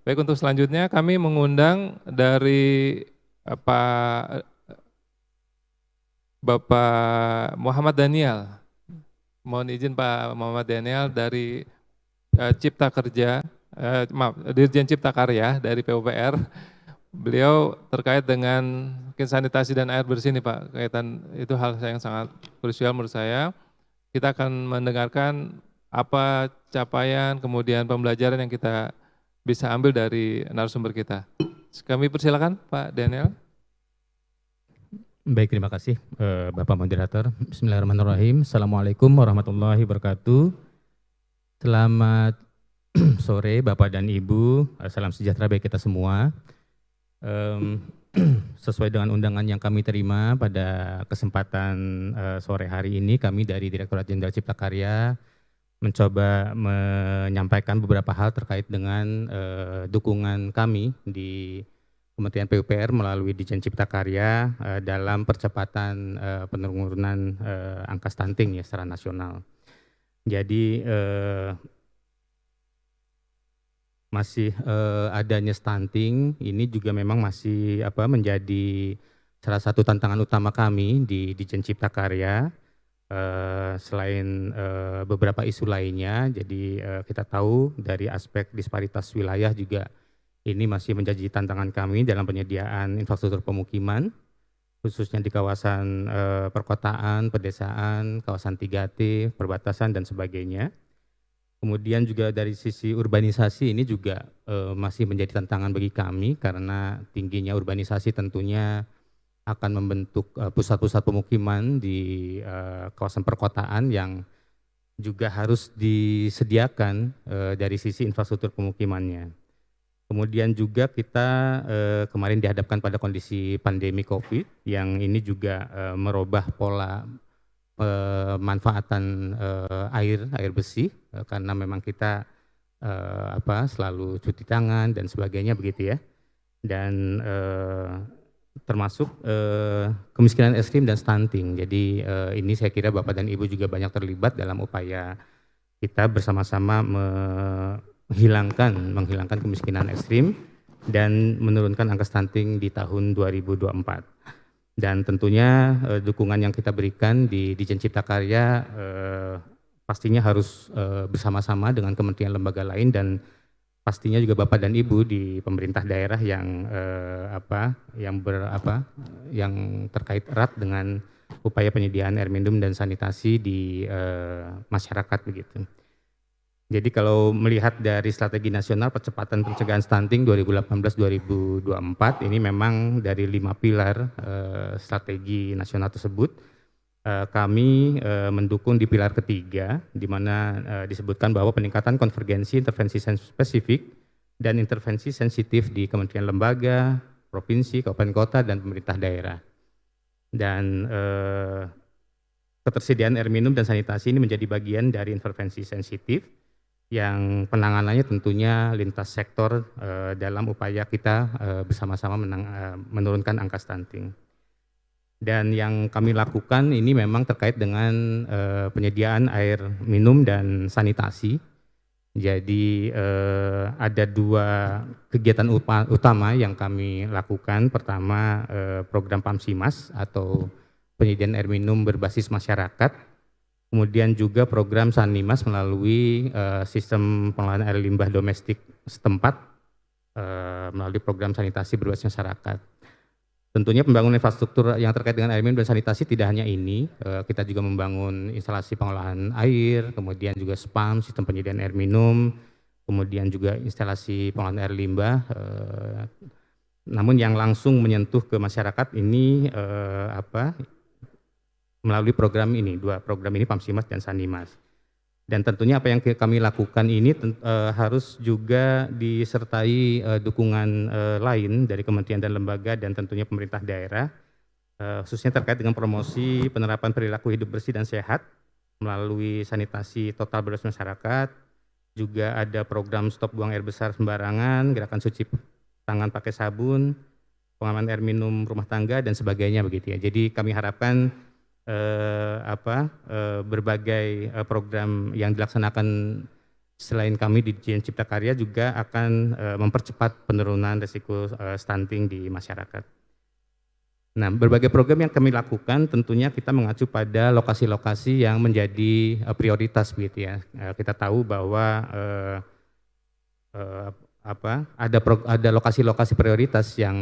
Baik, untuk selanjutnya kami mengundang dari Pak Bapak Muhammad Daniel. Mohon izin Pak Muhammad Daniel dari Cipta Kerja, Dirjen Cipta Karya dari PUPR. Beliau terkait dengan mungkin sanitasi dan air bersih nih Pak, kaitan itu hal yang sangat krusial menurut saya. Kita akan mendengarkan apa capaian kemudian pembelajaran yang kita bisa ambil dari narasumber kita. Kami persilakan Pak Daniel. Baik, terima kasih Bapak Moderator. Bismillahirrahmanirrahim. Assalamualaikum warahmatullahi wabarakatuh. Selamat sore Bapak dan Ibu, salam sejahtera bagi kita semua. Sesuai dengan undangan yang kami terima pada kesempatan sore hari ini, kami dari Direktorat Jenderal Cipta Karya mencoba menyampaikan beberapa hal terkait dengan dukungan kami di Kementerian PUPR melalui Ditjen Cipta Karya dalam percepatan penurunan angka stunting ya secara nasional. Jadi masih adanya stunting ini juga memang masih menjadi salah satu tantangan utama kami di Ditjen Cipta Karya. Selain beberapa isu lainnya, jadi kita tahu dari aspek disparitas wilayah juga ini masih menjadi tantangan kami dalam penyediaan infrastruktur pemukiman, khususnya di kawasan perkotaan, pedesaan, kawasan 3T, perbatasan, dan sebagainya. Kemudian juga dari sisi urbanisasi ini juga masih menjadi tantangan bagi kami karena tingginya urbanisasi tentunya akan membentuk pusat-pusat pemukiman di kawasan perkotaan yang juga harus disediakan dari sisi infrastruktur pemukimannya. Kemudian juga kita kemarin dihadapkan pada kondisi pandemi COVID yang ini juga merubah pola pemanfaatan air bersih karena memang kita selalu cuci tangan dan sebagainya begitu ya. Dan termasuk kemiskinan ekstrim dan stunting. Jadi ini saya kira Bapak dan Ibu juga banyak terlibat dalam upaya kita bersama-sama menghilangkan kemiskinan ekstrim dan menurunkan angka stunting di tahun 2024. Dan tentunya dukungan yang kita berikan di Ditjen Cipta Karya pastinya harus bersama-sama dengan kementerian lembaga lain dan pastinya juga Bapak dan Ibu di pemerintah daerah yang terkait erat dengan upaya penyediaan air minum dan sanitasi di masyarakat begitu. Jadi kalau melihat dari strategi nasional percepatan pencegahan stunting 2018-2024 ini memang dari 5 pilar strategi nasional tersebut kami mendukung di pilar ketiga di mana disebutkan bahwa peningkatan konvergensi intervensi spesifik dan intervensi sensitif di kementerian lembaga, provinsi, kabupaten kota dan pemerintah daerah. Dan ketersediaan air minum dan sanitasi ini menjadi bagian dari intervensi sensitif yang penanganannya tentunya lintas sektor dalam upaya kita bersama-sama menurunkan angka stunting. Dan yang kami lakukan ini memang terkait dengan penyediaan air minum dan sanitasi. Jadi ada 2 kegiatan utama yang kami lakukan. Pertama program PAMSIMAS atau penyediaan air minum berbasis masyarakat. Kemudian juga program Sanimas melalui sistem pengelolaan air limbah domestik setempat melalui program sanitasi berbasis masyarakat. Tentunya pembangunan infrastruktur yang terkait dengan air minum dan sanitasi tidak hanya ini, kita juga membangun instalasi pengolahan air, kemudian juga SPAM, sistem penyediaan air minum, kemudian juga instalasi pengolahan air limbah. Namun yang langsung menyentuh ke masyarakat ini melalui program ini, 2 program ini PAMSIMAS dan Sanimas. Dan tentunya apa yang kami lakukan ini harus juga disertai dukungan lain dari kementerian dan lembaga dan tentunya pemerintah daerah, khususnya terkait dengan promosi penerapan perilaku hidup bersih dan sehat melalui sanitasi total berbasis masyarakat. Juga ada program stop buang air besar sembarangan, gerakan cuci tangan pakai sabun, pengaman air minum rumah tangga dan sebagainya begitu ya. Jadi kami harapkan berbagai program yang dilaksanakan selain kami di Dijen Cipta Karya juga akan mempercepat penurunan risiko stunting di masyarakat. Nah, berbagai program yang kami lakukan tentunya kita mengacu pada lokasi-lokasi yang menjadi prioritas begitu ya. Kita tahu bahwa ada lokasi-lokasi prioritas yang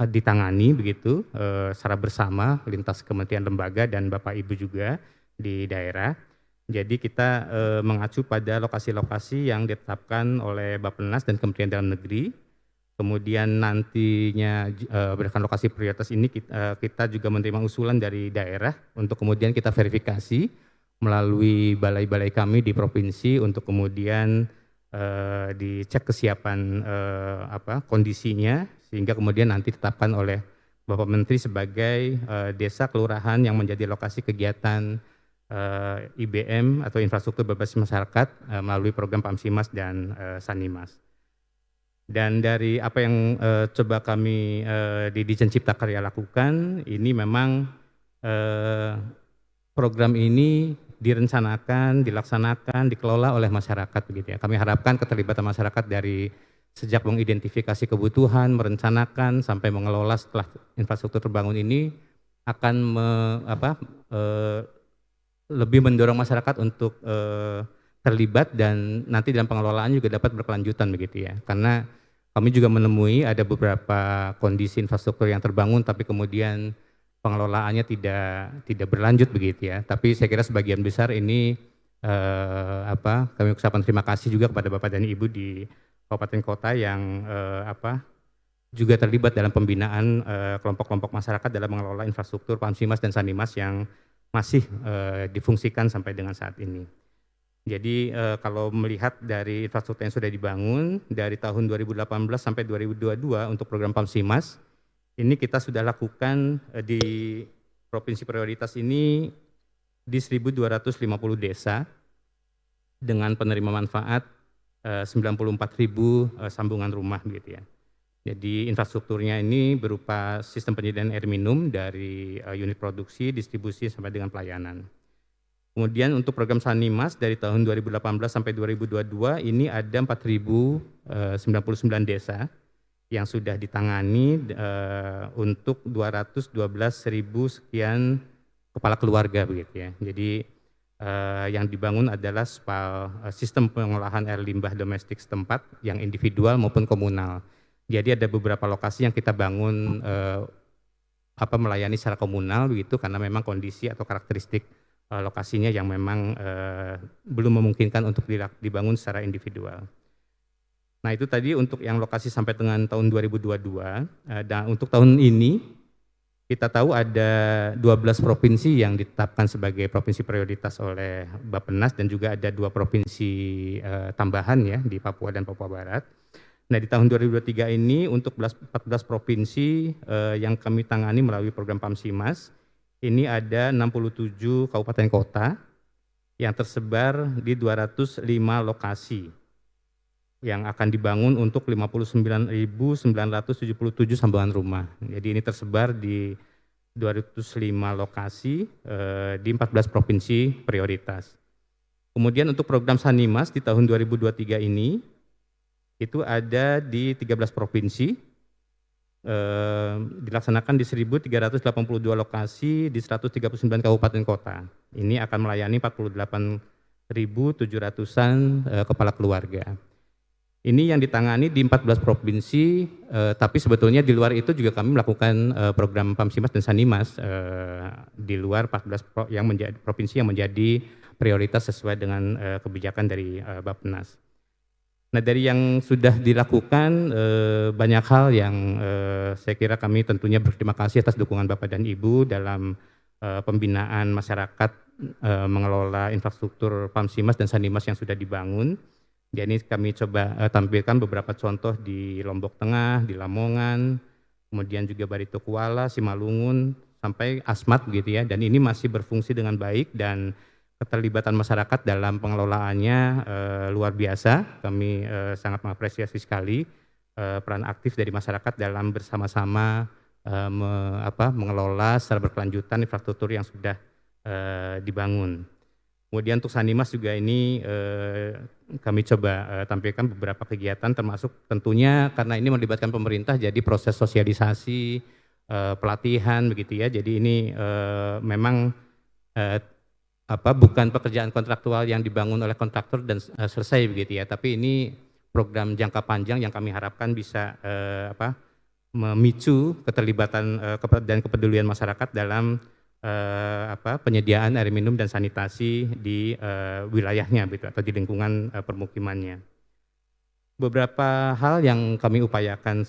ditangani begitu secara bersama lintas kementerian lembaga dan Bapak Ibu juga di daerah. Jadi kita mengacu pada lokasi-lokasi yang ditetapkan oleh Bappenas dan Kementerian Dalam Negeri. Kemudian nantinya berdasarkan lokasi prioritas ini kita juga menerima usulan dari daerah untuk kemudian kita verifikasi melalui balai-balai kami di provinsi untuk kemudian dicek kesiapan kondisinya sehingga kemudian nanti ditetapkan oleh Bapak Menteri sebagai desa kelurahan yang menjadi lokasi kegiatan IBM atau infrastruktur berbasis masyarakat melalui program Pamsimas dan Sanimas. Dan dari apa yang coba kami di Dijen Cipta Karya lakukan, ini memang program ini direncanakan, dilaksanakan, dikelola oleh masyarakat begitu ya. Kami harapkan keterlibatan masyarakat dari sejak mengidentifikasi kebutuhan, merencanakan sampai mengelola setelah infrastruktur terbangun ini akan lebih mendorong masyarakat untuk terlibat dan nanti dalam pengelolaan juga dapat berkelanjutan begitu ya. Karena kami juga menemui ada beberapa kondisi infrastruktur yang terbangun tapi kemudian pengelolaannya tidak berlanjut begitu ya. Tapi saya kira sebagian besar ini kami ucapkan terima kasih juga kepada Bapak dan Ibu di kabupaten kota yang juga terlibat dalam pembinaan kelompok-kelompok masyarakat dalam mengelola infrastruktur Pamsimas dan Sanimas yang masih difungsikan sampai dengan saat ini. Jadi kalau melihat dari infrastruktur yang sudah dibangun dari tahun 2018 sampai 2022 untuk program Pamsimas, ini kita sudah lakukan di provinsi prioritas ini di 1.250 desa dengan penerima manfaat 94.000 sambungan rumah gitu ya. Jadi infrastrukturnya ini berupa sistem penyediaan air minum dari unit produksi, distribusi sampai dengan pelayanan. Kemudian untuk program Sanimas dari tahun 2018 sampai 2022 ini ada 4.099 desa yang sudah ditangani untuk 212.000 sekian kepala keluarga begitu ya. Jadi yang dibangun adalah sistem pengolahan air limbah domestik setempat yang individual maupun komunal. Jadi ada beberapa lokasi yang kita bangun melayani secara komunal begitu karena memang kondisi atau karakteristik lokasinya yang memang belum memungkinkan untuk dibangun secara individual. Nah itu tadi untuk yang lokasi sampai dengan tahun 2022. Dan untuk tahun ini kita tahu ada 12 provinsi yang ditetapkan sebagai provinsi prioritas oleh Bappenas dan juga ada 2 provinsi tambahan ya di Papua dan Papua Barat. Nah di tahun 2023 ini untuk 14 provinsi yang kami tangani melalui program Pamsimas, ini ada 67 kabupaten kota yang tersebar di 205 lokasi yang akan dibangun untuk 59.977 sambungan rumah. Jadi ini tersebar di 205 lokasi di 14 provinsi prioritas. Kemudian untuk program Sanimas di tahun 2023 ini itu ada di 13 provinsi. Dilaksanakan di 1.382 lokasi di 139 kabupaten kota. Ini akan melayani 48.700-an kepala keluarga. Ini yang ditangani di 14 provinsi, tapi sebetulnya di luar itu juga kami melakukan program Pamsimas dan Sanimas di luar 14 provinsi yang menjadi prioritas sesuai dengan kebijakan dari Bappenas. Nah dari yang sudah dilakukan banyak hal yang saya kira kami tentunya berterima kasih atas dukungan Bapak dan Ibu dalam pembinaan masyarakat mengelola infrastruktur Pamsimas dan Sanimas yang sudah dibangun. Jadi kami coba tampilkan beberapa contoh di Lombok Tengah, di Lamongan, kemudian juga Barito Kuala, Simalungun, sampai Asmat begitu ya. Dan ini masih berfungsi dengan baik dan keterlibatan masyarakat dalam pengelolaannya luar biasa. Kami sangat mengapresiasi sekali peran aktif dari masyarakat dalam bersama-sama mengelola secara berkelanjutan infrastruktur yang sudah dibangun. Kemudian untuk Sanimas juga ini kami coba tampilkan beberapa kegiatan, termasuk tentunya karena ini melibatkan pemerintah, jadi proses sosialisasi, pelatihan begitu ya. Jadi ini memang bukan pekerjaan kontraktual yang dibangun oleh kontraktor dan selesai begitu ya, tapi ini program jangka panjang yang kami harapkan bisa memicu keterlibatan dan kepedulian masyarakat dalam penyediaan air minum dan sanitasi di wilayahnya gitu, atau di lingkungan permukimannya. Beberapa hal yang kami upayakan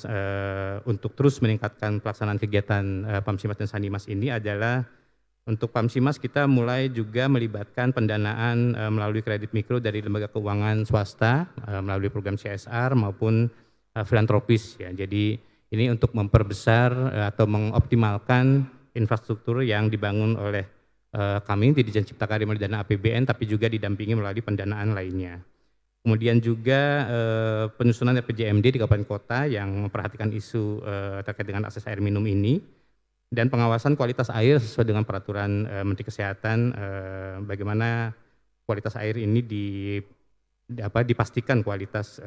untuk terus meningkatkan pelaksanaan kegiatan Pamsimas dan Sanimas ini adalah untuk Pamsimas kita mulai juga melibatkan pendanaan melalui kredit mikro dari lembaga keuangan swasta melalui program CSR maupun filantropis ya. Jadi ini untuk memperbesar atau mengoptimalkan infrastruktur yang dibangun oleh kami di Ditjen Cipta Karya melalui dana APBN, tapi juga didampingi melalui pendanaan lainnya. Kemudian juga penyusunan RPJMD di kabupaten kota yang memperhatikan isu terkait dengan akses air minum ini, dan pengawasan kualitas air sesuai dengan peraturan Menteri Kesehatan, bagaimana kualitas air ini dipastikan kualitas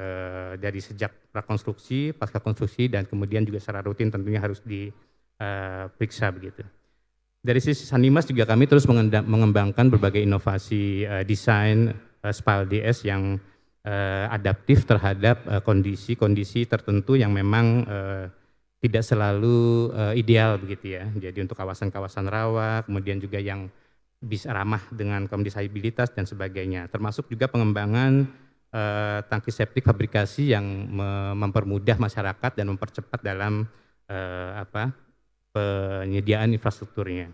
dari sejak prakonstruksi, pasca konstruksi, dan kemudian juga secara rutin tentunya harus diperiksa begitu. Dari sisi Sanimas juga kami terus mengembangkan berbagai inovasi desain SPAL DS yang adaptif terhadap kondisi-kondisi tertentu yang memang tidak selalu ideal begitu ya. Jadi untuk kawasan-kawasan rawa, kemudian juga yang bisa ramah dengan kaum disabilitas dan sebagainya. Termasuk juga pengembangan tangki septik fabrikasi yang mempermudah masyarakat dan mempercepat dalam penyediaan infrastrukturnya.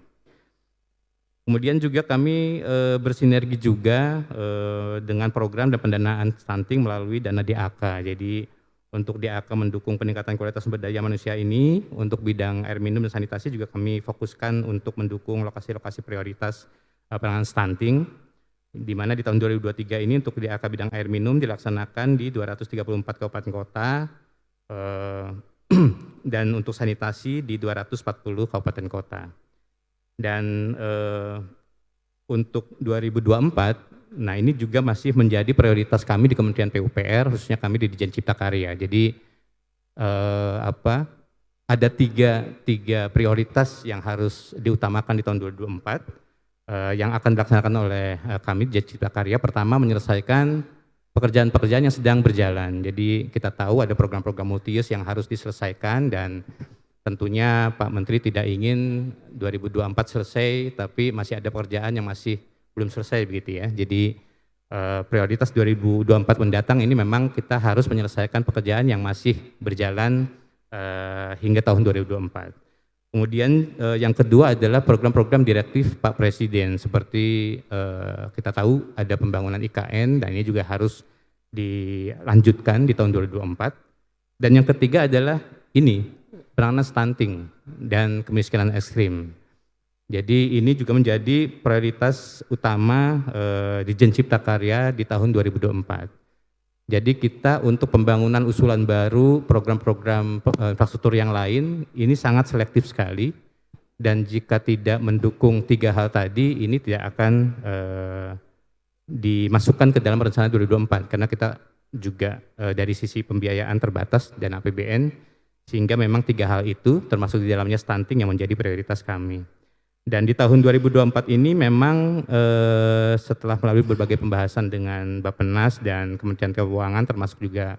Kemudian juga kami bersinergi juga dengan program dan pendanaan stunting melalui dana DAK. Jadi untuk DAK mendukung peningkatan kualitas sumber daya manusia ini, untuk bidang air minum dan sanitasi juga kami fokuskan untuk mendukung lokasi-lokasi prioritas penanganan stunting, di mana di tahun 2023 ini untuk DAK bidang air minum dilaksanakan di 234 kabupaten kota, dan untuk sanitasi di 240 kabupaten kota. Dan untuk 2024, nah ini juga masih menjadi prioritas kami di Kementerian PUPR, khususnya kami di Ditjen Cipta Karya. Jadi ada tiga prioritas yang harus diutamakan di tahun 2024 yang akan dilaksanakan oleh kami di Ditjen Cipta Karya. Pertama, menyelesaikan pekerjaan-pekerjaan yang sedang berjalan. Jadi kita tahu ada program-program multi-use yang harus diselesaikan, dan tentunya Pak Menteri tidak ingin 2024 selesai tapi masih ada pekerjaan yang masih belum selesai begitu ya. Jadi prioritas 2024 mendatang ini memang kita harus menyelesaikan pekerjaan yang masih berjalan hingga tahun 2024. Kemudian yang kedua adalah program-program direktif Pak Presiden, seperti kita tahu ada pembangunan IKN dan ini juga harus dilanjutkan di tahun 2024. Dan yang ketiga adalah ini, penanganan stunting dan kemiskinan ekstrim. Jadi ini juga menjadi prioritas utama Ditjen Cipta Karya di tahun 2024. Jadi kita untuk pembangunan usulan baru, program-program infrastruktur yang lain, ini sangat selektif sekali. Dan jika tidak mendukung tiga hal tadi, ini tidak akan dimasukkan ke dalam rencana 2024. Karena kita juga dari sisi pembiayaan terbatas dan APBN, sehingga memang tiga hal itu termasuk di dalamnya stunting yang menjadi prioritas kami. Dan di tahun 2024 ini memang setelah melalui berbagai pembahasan dengan Bappenas dan Kementerian Keuangan, termasuk juga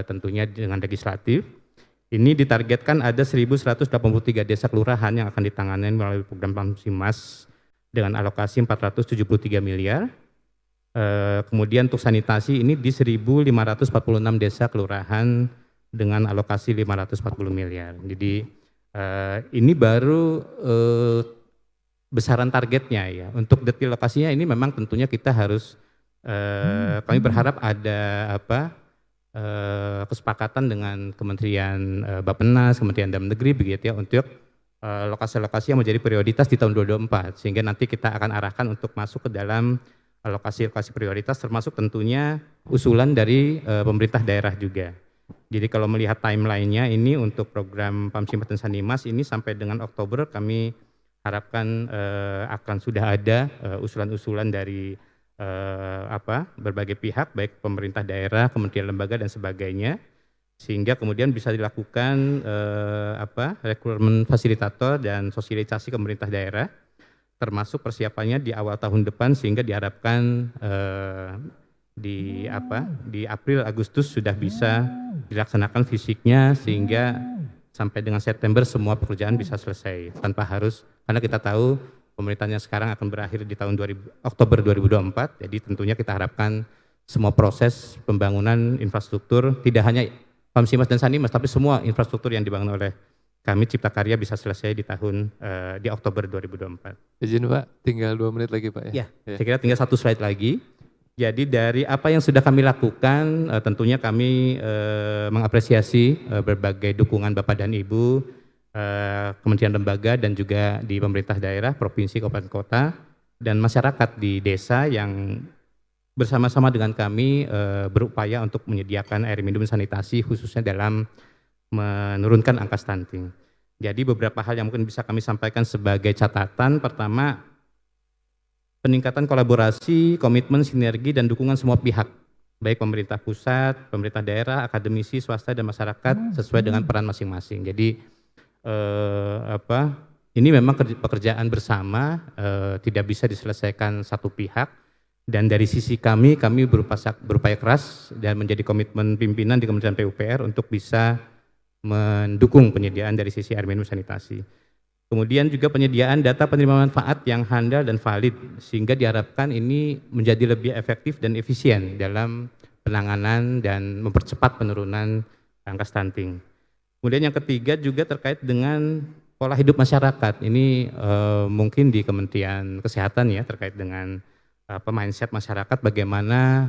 tentunya dengan legislatif, ini ditargetkan ada 1.183 desa kelurahan yang akan ditangani melalui program Pamsimas dengan alokasi 473 miliar. Kemudian untuk sanitasi ini di 1.546 desa kelurahan dengan alokasi 540 miliar. Jadi ini baru besaran targetnya ya. Untuk detail lokasinya ini memang tentunya kita harus kami berharap ada kesepakatan dengan Kementerian Bappenas, Kementerian Dalam Negeri begitu ya, untuk lokasi-lokasi yang menjadi prioritas di tahun 2024, sehingga nanti kita akan arahkan untuk masuk ke dalam lokasi-lokasi prioritas, termasuk tentunya usulan dari pemerintah daerah juga. Jadi kalau melihat timeline-nya ini untuk program Pamsimas dan Sanimas ini sampai dengan Oktober kami harapkan akan sudah ada usulan-usulan dari berbagai pihak, baik pemerintah daerah, kementerian lembaga dan sebagainya, sehingga kemudian bisa dilakukan rekrutmen fasilitator dan sosialisasi ke pemerintah daerah, termasuk persiapannya di awal tahun depan, sehingga diharapkan di April Agustus sudah bisa dilaksanakan fisiknya, sehingga sampai dengan September semua pekerjaan bisa selesai tanpa harus, karena kita tahu pemerintahnya sekarang akan berakhir di tahun Oktober 2024, jadi tentunya kita harapkan semua proses pembangunan infrastruktur, tidak hanya Pamsimas dan Sanimas, tapi semua infrastruktur yang dibangun oleh kami Cipta Karya bisa selesai di Oktober 2024. Izin Pak, tinggal 2 menit lagi Pak ya. Ya, saya kira tinggal 1 slide lagi. Jadi dari apa yang sudah kami lakukan, tentunya kami mengapresiasi berbagai dukungan Bapak dan Ibu, kementerian lembaga dan juga di pemerintah daerah, provinsi, kabupaten kota, dan masyarakat di desa yang bersama-sama dengan kami berupaya untuk menyediakan air minum dan sanitasi, khususnya dalam menurunkan angka stunting. Jadi beberapa hal yang mungkin bisa kami sampaikan sebagai catatan. Pertama, peningkatan kolaborasi, komitmen, sinergi, dan dukungan semua pihak, baik pemerintah pusat, pemerintah daerah, akademisi, swasta, dan masyarakat sesuai dengan peran masing-masing. Jadi ini memang pekerjaan bersama, tidak bisa diselesaikan satu pihak, dan dari sisi kami berupaya keras dan menjadi komitmen pimpinan di Kementerian PUPR untuk bisa mendukung penyediaan dari sisi air minum sanitasi. Kemudian juga penyediaan data penerima manfaat yang handal dan valid, sehingga diharapkan ini menjadi lebih efektif dan efisien dalam penanganan dan mempercepat penurunan angka stunting. Kemudian yang ketiga juga terkait dengan pola hidup masyarakat. Ini mungkin di Kementerian Kesehatan ya, terkait dengan mindset masyarakat, bagaimana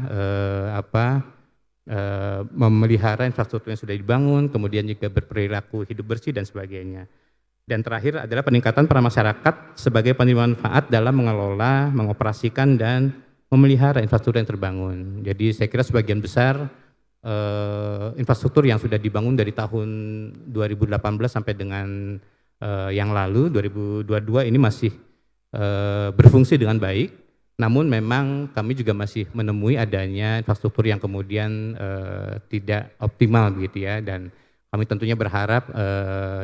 memelihara infrastruktur yang sudah dibangun, kemudian juga berperilaku hidup bersih dan sebagainya. Dan terakhir adalah peningkatan peran masyarakat sebagai penerima manfaat dalam mengelola, mengoperasikan, dan memelihara infrastruktur yang terbangun. Jadi saya kira sebagian besar infrastruktur yang sudah dibangun dari tahun 2018 sampai dengan yang lalu, 2022 ini masih berfungsi dengan baik. Namun memang kami juga masih menemui adanya infrastruktur yang kemudian tidak optimal begitu ya, dan kami tentunya berharap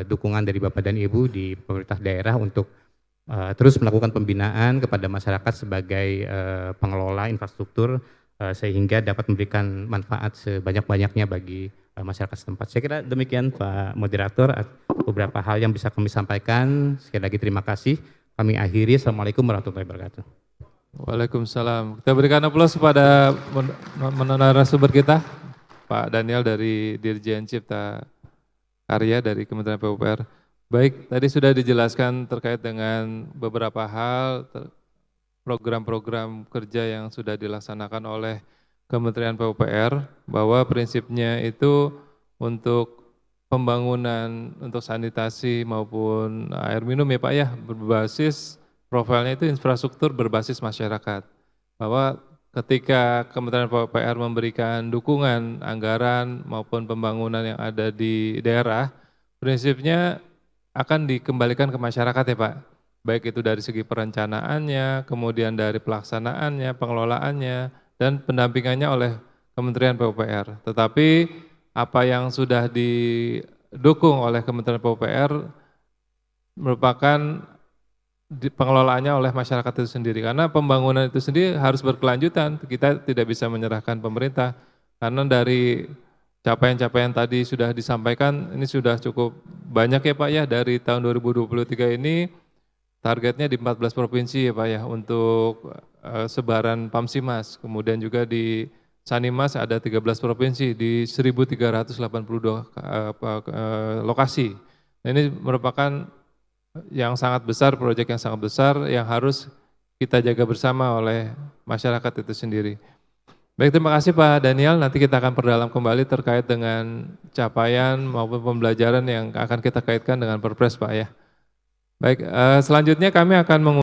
dukungan dari Bapak dan Ibu di pemerintah daerah untuk terus melakukan pembinaan kepada masyarakat sebagai pengelola infrastruktur sehingga dapat memberikan manfaat sebanyak-banyaknya bagi masyarakat setempat. Saya kira demikian Pak Moderator, beberapa hal yang bisa kami sampaikan. Sekali lagi terima kasih. Kami akhiri. Assalamualaikum warahmatullahi wabarakatuh. Waalaikumsalam. Kita berikan aplaus kepada narasumber kita, Pak Daniel dari Dirjen Cipta Karya dari Kementerian PUPR. Baik, tadi sudah dijelaskan terkait dengan beberapa hal, program-program kerja yang sudah dilaksanakan oleh Kementerian PUPR, bahwa prinsipnya itu untuk pembangunan untuk sanitasi maupun air minum ya Pak ya, berbasis profilnya itu infrastruktur berbasis masyarakat, bahwa ketika Kementerian PUPR memberikan dukungan anggaran maupun pembangunan yang ada di daerah, prinsipnya akan dikembalikan ke masyarakat ya Pak, baik itu dari segi perencanaannya, kemudian dari pelaksanaannya, pengelolaannya, dan pendampingannya oleh Kementerian PUPR. Tetapi apa yang sudah didukung oleh Kementerian PUPR merupakan pengelolaannya oleh masyarakat itu sendiri, karena pembangunan itu sendiri harus berkelanjutan. Kita tidak bisa menyerahkan pemerintah, karena dari capaian-capaian tadi sudah disampaikan, ini sudah cukup banyak ya Pak ya, dari tahun 2023 ini targetnya di 14 provinsi ya Pak ya untuk sebaran Pamsimas, kemudian juga di Sanimas ada 13 provinsi di 1.382 lokasi. Ini merupakan yang sangat besar, proyek yang sangat besar yang harus kita jaga bersama oleh masyarakat itu sendiri. Baik, terima kasih Pak Daniel. Nanti kita akan perdalam kembali terkait dengan capaian maupun pembelajaran yang akan kita kaitkan dengan Perpres Pak ya. Baik, selanjutnya kami akan